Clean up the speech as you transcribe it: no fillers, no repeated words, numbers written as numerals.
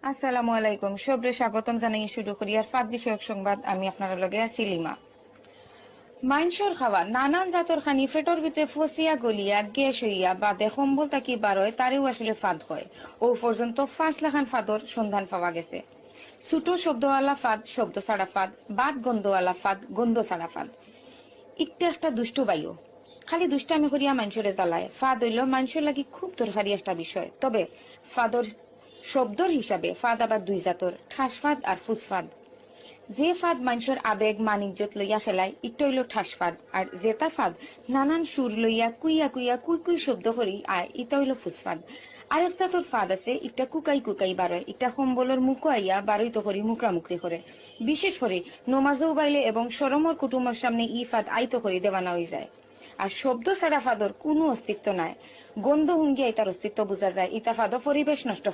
আসসালামু আলাইকুম, সবরে স্বাগতম জানাই শুরু করি আর ফাঁদ বিষয়ক সংবাদ। আমি আপনারা লগে আছি লিমা। মাইনসর খাওয়া নানান জাতর খানি ফেটর ভিতরে ফসিয়া গলিয়া গ্যাস হইয়া বা দেখম্বল তাকি বারোয় তারেও আসলে ফাঁদ হয়। ও পর্যন্ত 5 লাখান ফাঁদর সন্ধান পাওয়া গেছে। ছোট শব্দওয়ালা ফাঁদ, শব্দ ছাড়া ফাঁদ, বাদ গন্ধওয়ালা ফাঁদ, গন্ধ ছাড়া ফাঁদ। একটা দুষ্টু বায়ু খালি দুষ্টামি করিয়া মানুষরে জ্বালায়। ফাঁদ হইল মানুষের লাগি খুব দরকারি একটা বিষয়। তবে ফাঁদর শব্দর হিসাবে ফাঁদ আবার দুই জাতর, ঠাস ফাঁদ আর ফুস ফাঁদ। যে ফাঁদ মানুষের আবেগ মান ইজ্জত লইয়া ফেলায় ইটা হইল ঠাস ফাঁদ, আর যেটা ফাঁদ নানান সুর লইয়া কুইয়া কুইয়া কুই কুই শব্দ করি আয় ইটা হইল ফুস ফাঁদ। আর এক জাতর ফাঁদ আছে, ইটা কুকাই কুকাই বারয়, ইটা সম্বলের মুখো আইয়া বারইত করি মুকরামুকরি করে। বিশেষ করে নমাজও বাইলে এবং সরমর কুটুমের সামনে ই ফাঁদ আইত করি দেওয়ানা হয়ে যায়। আর শব্দ ছাড়া ফাঁদর কোনো অস্তিত্ব নাই। গন্ধ হুঙ্গিয়া ইতার অস্তিত্ব বোঝা যায়। ইতা ফাঁদ পরিবেশ নষ্ট